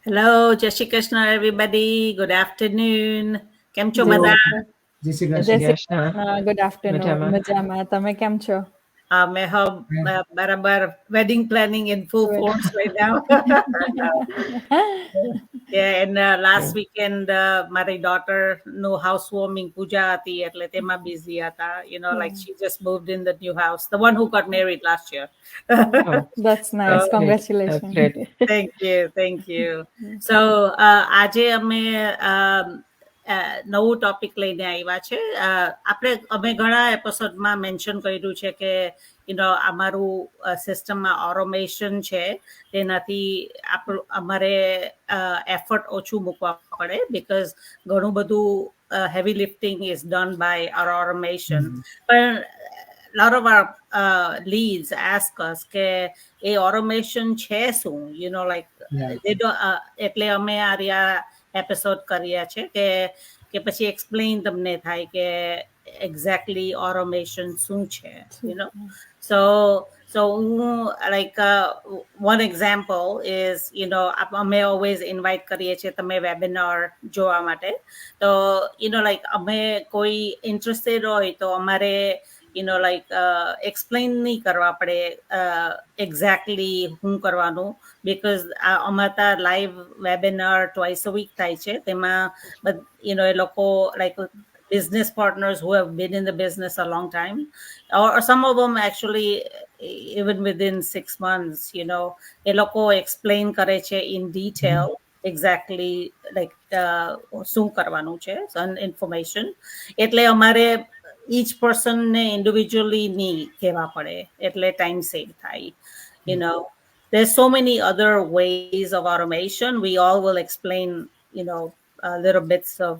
Hello, Jai Shri Krishna, everybody. Good afternoon. Keમ છો જય બધા? જય શ્રી જય કૃષ્ણ. શ્રી કૃષ્ણ. Good afternoon. મજામાં. મજામાં. તમે કેમ છો? मैं हूँ बराबर wedding planning in full force right now. Yeah, and last weekend મારી daughter નું housewarming પૂજા હતી એટલે તેમાં busy હતા. Like she just moved in the new house, the one who got married last year. Oh, That's nice. that's Congratulations. great. Thank you. So આજે અમે નવું topic લઈને આવ્યા છે. અમે ઘણા એપિસોડમાં મેન્શન કર્યું છે કે અમારું સિસ્ટમમાં ઓટોમેશન છે તેનાથી અમારે એફર્ટ ઓછું મૂકવા પડે બીકોઝ ઘણું બધું heavy lifting is done by our automation. પણ lot of our leads ask us કે એ automation છે શું like Yeah. they don't એટલે અમે આ રહ્યા એપિસોડ કર્યા છે કે પછી એક્સપ્લેન તમને થાય કે exactly automation શું છે so like one example is અમે always invite કરીએ છીએ તમે webinar જોવા માટે તો like અમે કોઈ interested હોય તો અમારે like explain નહીં કરવા પડે exactly શું કરવાનું because અમારા live webinar twice a week થાય છે તેમાં એ લોકો like business partners who have been in the business a long time or some of them actually even within 6 months એ લોકો explain કરે છે in detail exactly like શું કરવાનું છે information એટલે અમારે each person ને individually ની કહેવા પડે એટલે time save થાય there's so many other ways of automation. We all will explain little bits of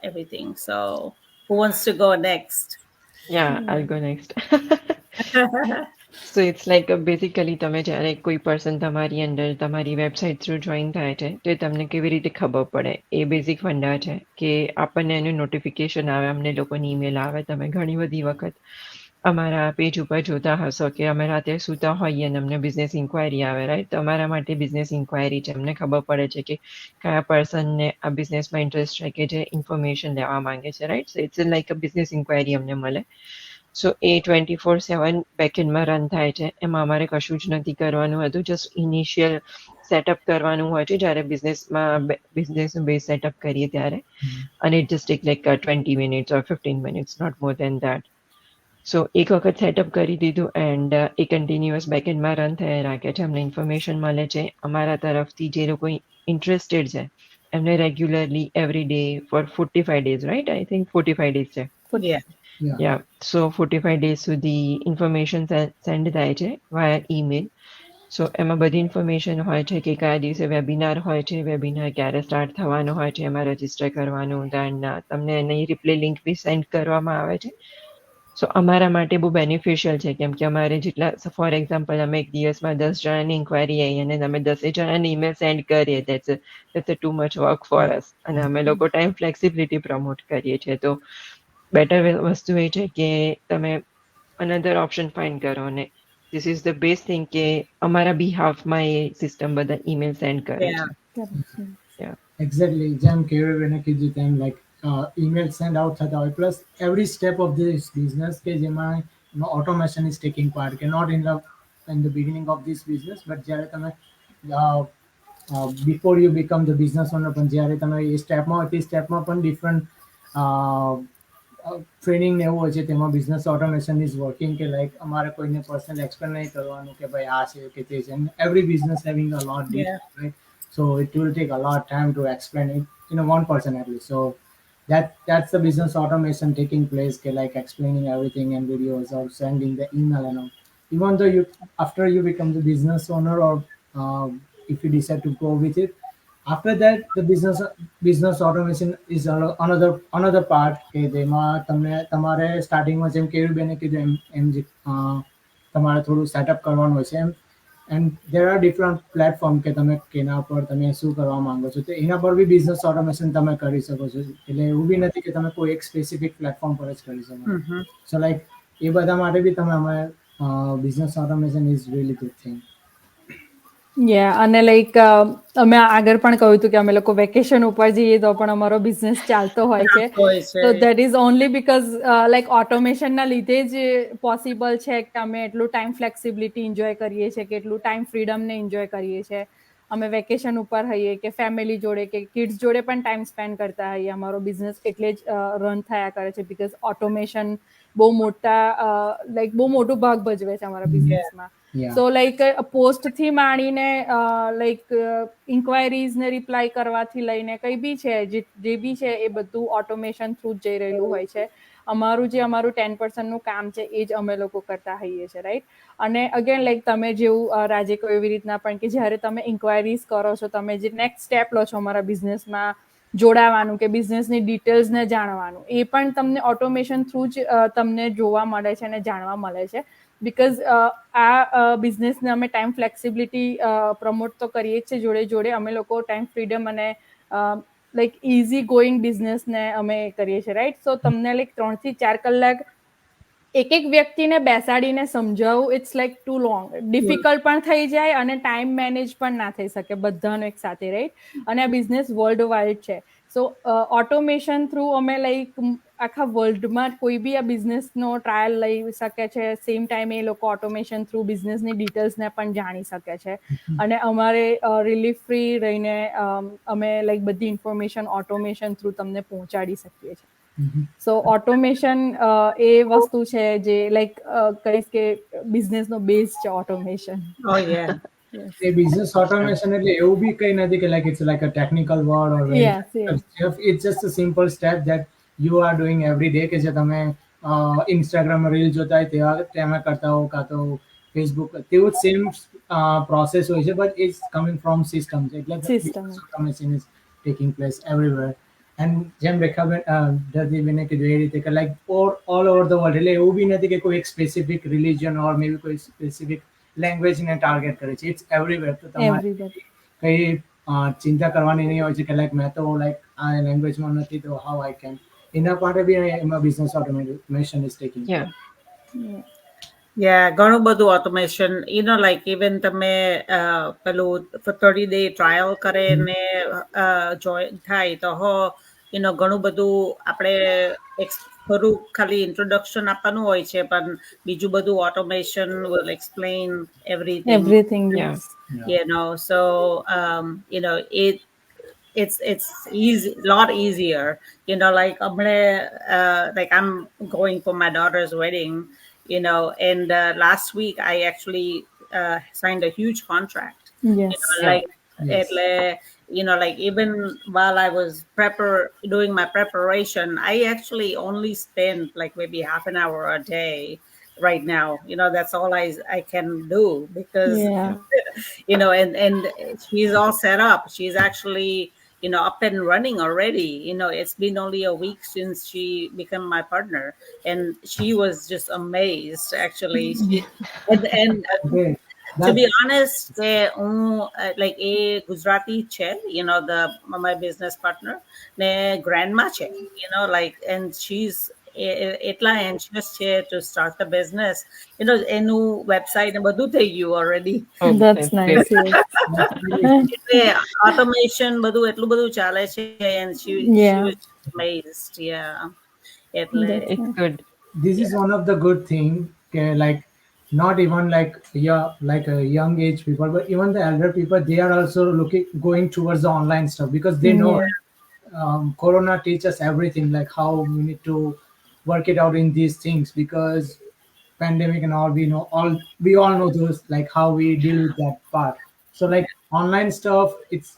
everything. So who wants to go next? Yeah, I'll go next. So it's like basically તમે જ્યારે કોઈ person તમારી અંદર તમારી website through join થાય છે તો તમને કેવી રીતે ખબર પડે એ બેઝિક ફંડા છે કે આપણને એનું નોટિફિકેશન આવે અમને લોકોની ઈમેલ આવે તમે ઘણી બધી વખત અમારા પેજ ઉપર જોતા હશો કે અમે રાતે સૂતા હોઈએ અને અમને બિઝનેસ ઇન્ક્વાયરી આવે રાઈટ તો અમારા માટે બિઝનેસ ઇન્ક્વાયરી છે અમને ખબર પડે છે કે કયા પર્સનને આ બિઝનેસમાં ઇન્ટરેસ્ટ છે કે જે ઇન્ફોર્મેશન લેવા માંગે છે right so it's like a business inquiry અમને મળે સો એ 24/7 બેકએન્ડમાં રન થાય છે એમાં અમારે કશું જ નથી કરવાનું હતું જસ્ટ ઇનિશિયલ સેટઅપ કરવાનું હોય છે જ્યારે બિઝનેસનું બેઝ સેટઅપ કરીએ ત્યારે અને it just take like 20 minutes or 15 minutes not more than that so એક વખત સેટઅપ કરી દીધું એન્ડ એ કન્ટિન્યુઅસ બેકએન્ડમાં રન થયા રાખે છે અમને ઇન્ફોર્મેશન મળે છે અમારા તરફથી જે લોકો ઇન્ટરેસ્ટેડ છે એમને regularly every day four 45 days right I think 45 days છે Yeah. યા સો 45 ડેઝ સુધી ઇન્ફોર્મેશન સેન્ડ થાય છે વાયા ઈમેલ સો એમાં બધી ઇન્ફોર્મેશન હોય છે કે કયા દિવસે વેબિનાર હોય છે વેબિનાર ક્યારે સ્ટાર્ટ થવાનો હોય છે એમાં રજીસ્ટર કરવાનું દેન તમને એની રિપ્લે લિંક બી સેન્ડ કરવામાં આવે છે સો અમારા માટે બહુ બેનિફિશિયલ છે કેમ કે અમારે જેટલા ફોર એક્ઝામ્પલ અમે એક દિવસમાં 10 જણાની ઇન્ક્વાયરી આવી અને અમે 10 જણાને ઈમેલ સેન્ડ કરીએ that's too much work for us અને અમે લોકો ટાઈમ ફ્લેક્સિબિલિટી પ્રમોટ કરીએ છીએ તો બેટર વસ્તુ એ છે કે તમે અનધર ઓપ્શન ફાઇન્ડ કરો અને this is the best thing કે અમારા બિહાફમાં એ સિસ્ટમ બધા ઈમેલ સેન્ડ કરે છે એક્ઝેક્ટલી જેમ કેયુરબેને કીધું તેમ લાઈક ઈમેલ સેન્ડ આઉટ થતા હોય plus every step of this business કે જેમાં ઓટોમેશન ઇઝ ટેકિંગ પાર્ટ કે not in the beginning of this business but જ્યારે તમે before you become the business owner પણ જ્યારે તમે એ સ્ટેપમાં હોય તે સ્ટેપમાં પણ ડિફરન્ટ ટ્રેનિંગ ને એવું હોય છે તેમાં બિઝનેસ ઓટોમેશન ઇઝ વર્કિંગ કે લાઈક અમારે કોઈને પર્સનલ એક્સપ્લેન નહીં કરવાનું કે ભાઈ આ છે કે તે છે every business having a lot right so it will take a lot of time to explain it one person at least so that's the business automation taking place like explaining everything in videos or sending the email and all even though you after you become the business owner or if you decide to go with it after that the business automation is another part કે જેમાં તમને તમારે સ્ટાર્ટિંગમાં જેમ કેવી બેને કીધું એમ જે તમારે થોડું સેટઅપ કરવાનું હોય છે એમ and there are different platform કે તમે કેના પર તમે શું કરવા માંગો છો તો એના પર બી બિઝનેસ ઓટોમેશન તમે કરી શકો છો એટલે એવું બી નથી કે તમે કોઈ એક સ્પેસિફિક પ્લેટફોર્મ પર જ કરી શકો સો લાઈક એ બધા માટે બી તમે અમે business automation is really good thing અને લાઈક અમે આગળ પણ કહ્યું હતું કે અમે લોકો વેકેશન ઉપર જઈએ તો પણ અમારો બિઝનેસ ચાલતો હોય છે. હોય છે. તો that is only because like ઓટોમેશનના લીધે જ પોસિબલ છે કે અમે એટલું ટાઈમ ફ્લેક્સિબિલિટી એન્જોય કરીએ છીએ, કે એટલું ટાઈમ ફ્રીડમને એન્જોય કરીએ છીએ. અમે વેકેશન ઉપર હોઈએ કે ફેમિલી જોડે કે કિડ્સ જોડે પણ ટાઈમ સ્પેન્ડ કરતા હોઈએ. અમારો બિઝનેસ એટલે જ રન થયા કરે છે બીકોઝ ઓટોમેશન બહુ મોટું ભાગ ભજવે છે અમારા બિઝનેસમાં. Yeah. સો લાઈક પોસ્ટથી માંડીને લાઈક ઇન્ક્વાયરીઝ ને રિપ્લાય કરવાથી લઈને કંઈ બી છે જે બી છે એ બધું ઓટોમેશન થ્રુ જ જઈ રહેલું હોય છે. અમારું 10% કામ છે એ જ અમે લોકો કરતા હોઈએ છીએ, રાઈટ. અને અગેન લાઈક તમે જેવું રાજે કહ્યું એવી રીતના પણ કે જ્યારે તમે ઇન્ક્વાયરીઝ કરો છો, તમે જે નેક્સ્ટ સ્ટેપ લો છો અમારા બિઝનેસમાં જોડાવાનું કે બિઝનેસની ડિટેલ્સને જાણવાનું, એ પણ તમને ઓટોમેશન થ્રુ જ તમને જોવા મળે છે અને જાણવા મળે છે. બીકોઝ આ બિઝનેસને અમે ટાઈમ ફ્લેક્સિબિલિટી પ્રમોટ તો કરીએ જ છે, જોડે જોડે અમે લોકો ટાઈમ ફ્રીડમ અને લાઈક ઇઝી ગોઈંગ બિઝનેસને અમે કરીએ છીએ, રાઈટ. સો તમને લાઈક 3 થી 4 કલાક એક વ્યક્તિને બેસાડીને સમજાવવું it's like too long, difficult પણ થઈ જાય અને ટાઈમ મેનેજ પણ ના થઈ શકે બધાનો એક સાથે, રાઈટ. અને આ બિઝનેસ વર્લ્ડ વાઇડ છે. સો ઓટોમેશન થ્રુ અમે લાઈક આખા વર્લ્ડમાં કોઈ બી આ બિઝનેસનો ટ્રાયલ લઈ શકે છે. સેમ ટાઈમે એ લોકો ઓટોમેશન થ્રુ બિઝનેસની ડિટેલ્સને પણ જાણી શકે છે. અને અમારે રિલીફ ફ્રી રહીને અમે લાઈક બધી ઇન્ફોર્મેશન ઓટોમેશન થ્રુ તમને પહોંચાડી શકીએ છીએ. સો ઓટોમેશન એ વસ્તુ છે જે લાઈક કહીશ કે બિઝનેસનો બેઝ છે ઓટોમેશન. Oh yeah. એ બિઝનેસ ઓટોમેશન એટલે એવું બી કઈ નથી કે like it's like a technical word or it's just a simple step that you are doing every day, કે જે તમે ઇન્સ્ટાગ્રામમાં રીલ જોતા હોય તેવા તેમાં કરતા હો, કાં તો ફેસબુક, તેવું જ સેમ પ્રોસેસ હોય છે, but it's coming from system. એટલે automation is taking place everywhere. And જેમ રેખાબેન દર્દીબેને કીધું એ રીતે કે like all over the world, એટલે એવું બી નથી કે કોઈ એક સ્પેસિફિક રિલિજન ઓર મે બી કોઈ સ્પેસિફિક લેંગ્વેજને ટાર્ગેટ કરે છે. It's everywhere. તો તમારે કઈ ચિંતા કરવાની નહીં હોય છે કે લાઈક મેં તો લાઈક આ લેંગ્વેજમાં નથી તો હાઉ આઈ કેન. એના માટે બી એમાં બિઝનેસ ઓટોમેશન ઇઝ ટેકિંગ. ઘણું બધું ઓટોમેશન, લાઈક ઇવન તમે પેલું 30-day ટ્રાયલ કરે ને જોઈન થાય તો ઘણું બધું આપણે ખરું ખાલી ઇન્ટ્રોડક્શન આપવાનું હોય છે, પણ બીજું બધું automation will explain everything. So it's easy, lot easier, like like I'm going for my daughter's wedding, and last week I actually signed a huge contract. Like even while I was doing my preparation, I actually only spent like maybe half an hour a day right now. That's all I can do because and she's all set up. She's actually up and running already. It's been only a week since she became my partner, and she was just amazed actually. And to be honest, like a Gujarati che, my business partner, ne grandma che, like, and she's એટલા anxious છે to start the business. એનું website ને બધું થઈ ગયું already. That's nice. એટલે automation બધું એટલું બધું ચાલે છે, and she was amazed. It's good. This is one of the good thing, like not even like like a young age people, but even the elder people, they are also going towards the online stuff because they know Corona teaches everything, like how we need to work it out in these things, because pandemic and all, we all know those, like how we deal with that part. So like online stuff, it's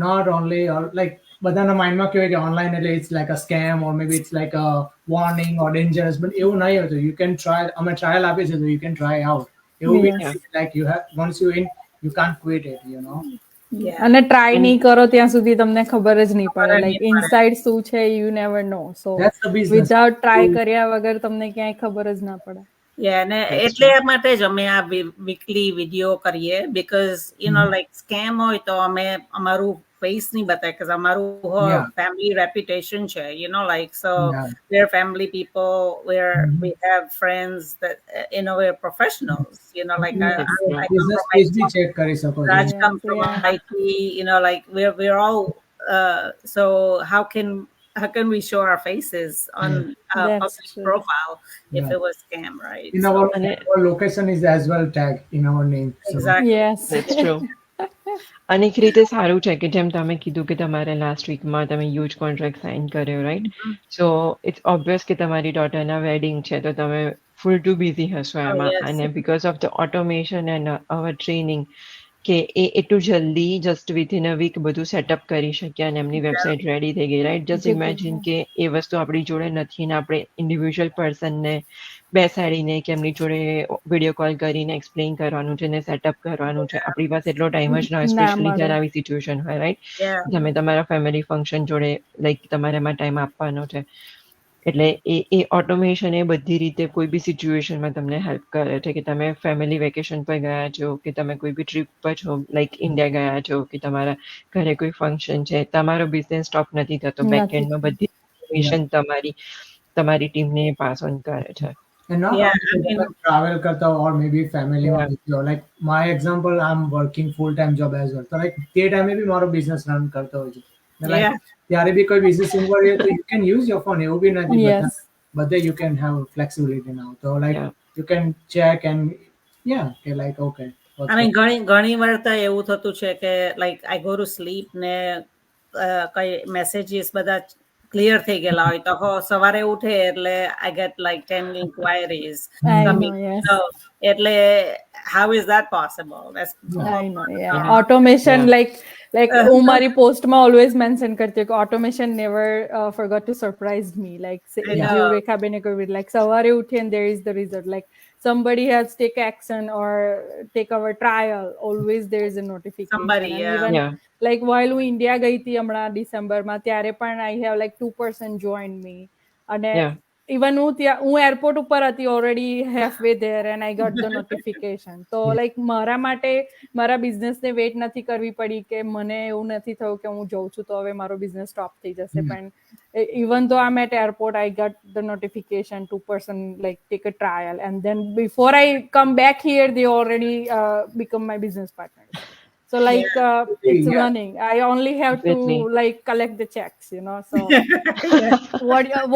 not only like બધાના માઇન્ડમાં કેવું કે online એટલે it's like a scam or may be it's like a warning or dangerous, but એવું નહીં હોતું. You can try, અમે trial આપીએ છીએ તો યુ કેન ટ્રાય આઉટ. એવું be like you have once you in you can't quit it, અને try નહીં કરો ત્યાં સુધી તમને ખબર જ નહીં પડે લાઈક ઇનસાઇડ શું છે, you never no. So without try કર્યા વગર તમને ક્યાંય ખબર જ ના પડે. ને એટલે માટે જ અમે આ વીકલી વિડીયો કરીએ, બીકોઝ લાઈક સ્કેમ હોય તો અમે અમારું face નહીં બતાય because અમારું Yeah. family reputation છે, you know, like, so Yeah. we're family people, Mhm. we have friends that, you know, we're professionals, you know, like I That's true. come business from page bhi IT, check કરી શકો છો. Raj Yes, come from yeah. IT, you know, like we're all so how can we show our faces on a That's public true. profile if Yeah. it was scam, right? In So our location is as well tagged in our name. So exactly. Yes. That's true. અને એક રીતે સારું છે કે જેમ તમે કીધું કે તમારે લાસ્ટ વીકમાં તમે હ્યુજ કોન્ટ્રાક્ટ સાઇન કર્યો, રાઈટ? સો ઇટ્સ ઓબ્વિયસ કે તમારી ડોટરના વેડિંગ છે તો તમે ફૂલ ટુ બિઝી હશો Oh, એમાં, yes. અને because of the automation and hour training કે એ એટલું જલ્દી જસ્ટ વિથિન અ વીક બધું સેટઅપ કરી શક્યા અને એમની વેબસાઇટ રેડી થઈ ગઈ, right? Just Good, imagine yeah. કે એ વસ્તુ આપણી જોડે નથી ને આપણે ઇન્ડિવિજ્યુઅલ પર્સનને બેસાડીને કે એમની જોડે વિડીયો કોલ કરીને એક્સપ્લેન કરવાનું છે ને સેટઅપ કરવાનું છે, આપણી પાસે એટલો ટાઈમ જ ના હોય, ના સ્પેશિયલી મળે. જ્યારે આવી સિચ્યુએશન હોય, રાઈટ? Yeah. તમે તમારા ફેમિલી ફંક્શન જોડે લાઈક તમારે એમાં ટાઈમ આપવાનો છે, એટલે એ ઓટોમેશન એ બધી રીતે કોઈ બી સિચ્યુએશનમાં તમને હેલ્પ કરે છે કે તમે ફેમિલી વેકેશન પર ગયા છો કે તમે કોઈ બી ટ્રીપ પર છો, લાઈક ઇન્ડિયા ગયા છો કે તમારા ઘરે કોઈ ફંક્શન છે, તમારો બિઝનેસ સ્ટોપ નથી થતો, નથી. બેકએન્ડમાં બધી ઇન્ફોર્મેશન તમારી ટીમને પાસ ઓન કરે છે. and not Yeah, only I mean, like travel karta ho, or maybe family Yeah. માં busy ho. Like my example, I'm working full time job as well. So like તે ટાઈમે બી મારો business run કરતો હોય છે. And like yeah. ત્યારે બી કોઈ business involved હોય તો you can use your phone, એવું બી નથી બધા, Yes. but then you can have flexibility now. So like Yeah. you can check and yeah, okay, like okay. I mean, ઘણી વાર તો એવું થતું છે કે like I go to sleep ને કઈ messages બધા ક્લિયર થઈ ગયેલા હોય તો સવારે ઉઠે એટલે I get like 10 inquiries I coming, know, yes. you know, એટલે how is that possible? That's I know, yeah. Automation, Yeah. like હું મારી પોસ્ટમાં ઓલવેઝ મેન્શન કરતી કે automation never forgot to surprise me. Like I know. જેવું રેખાબેને કહ્યું, like સવારે ઉઠી and there is the result. Like somebody has take action or take our trial. Always there is a notification. Somebody, And yeah. even Yeah. like while હું India ગઈ હતી હમણાં ડિસેમ્બરમાં ત્યારે પણ I have like 2% joined me. અને Yeah. Even હું airport ઉપર હતી already half way there and I got the notification. તો લાઈક મારા માટે મારા બિઝનેસને વેઇટ નથી કરવી પડી કે મને એવું નથી થયું કે હું જઉં છું તો હવે મારો બિઝનેસ સ્ટોપ થઈ જશે. પણ even though I'm at airport, I got the notification 2% like take a trial, and then before I come back here, they already become my business partner. So like it's Yeah. running. I only have to Definitely. like collect the checks, you know. So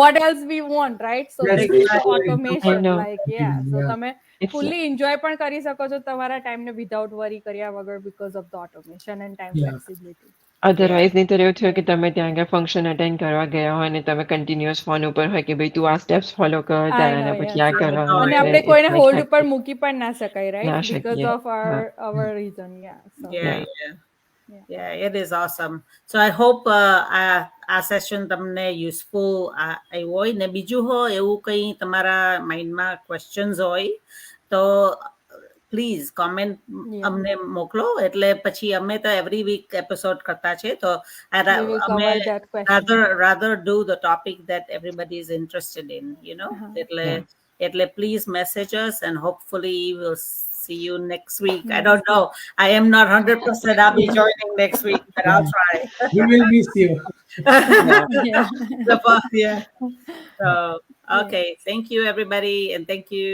what else we want, right? So Yes, this is the exactly. automation, I know. like yeah. So Yeah. તમે It's fully enjoy પણ કરી શકો છો તમારા ટાઈમને without વરી કર્યા વગર because of the automation and time Yeah. flexibility. Otherwise નહીં તો એવું થયું કે તમે ત્યાં આગળ ફંક્શન અટેન્ડ કરવા ગયા હોય અને તમે કન્ટિન્યુઅસ ફોન ઉપર હોય કે ભાઈ તું આ સ્ટેપ્સ ફોલો કર I તારે know, પછી yes. આ કરવાનું અને છે. આપણે It's કોઈને like હોલ્ડ ઉપર hectic. મૂકી પણ ના શકાય, right? ના Because શકીએ. of our reason, yeah. So Yeah, Yeah. yeah. Yeah. Yeah, it is awesome. So I hope આ સેશન તમને યુઝફુલ આવ્યું હોય ને બીજું હોય એવું કંઈ તમારા માઇન્ડમાં ક્વેશ્ચન્સ હોય તો પ્લીઝ કોમેન્ટ Yeah. અમને મોકલો એટલે પછી અમે તો એવરી વીક એપિસોડ કરતા છે તો We will અમે cover that question. rather do the topic that everybody is interested in, you know. Yeah. એટલે please message us and hopefully we'll see you next week. I don't know. I am not 100%. I'll be joining next week, but I'll try. We will miss you. Yeah. Yeah. So, okay. Thank you, everybody. And thank you,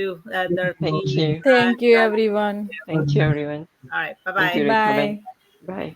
Thank you. Thank you, everyone. Thank you, everyone. All right. Thank Bye-bye. you, Rekha. Bye. Bye.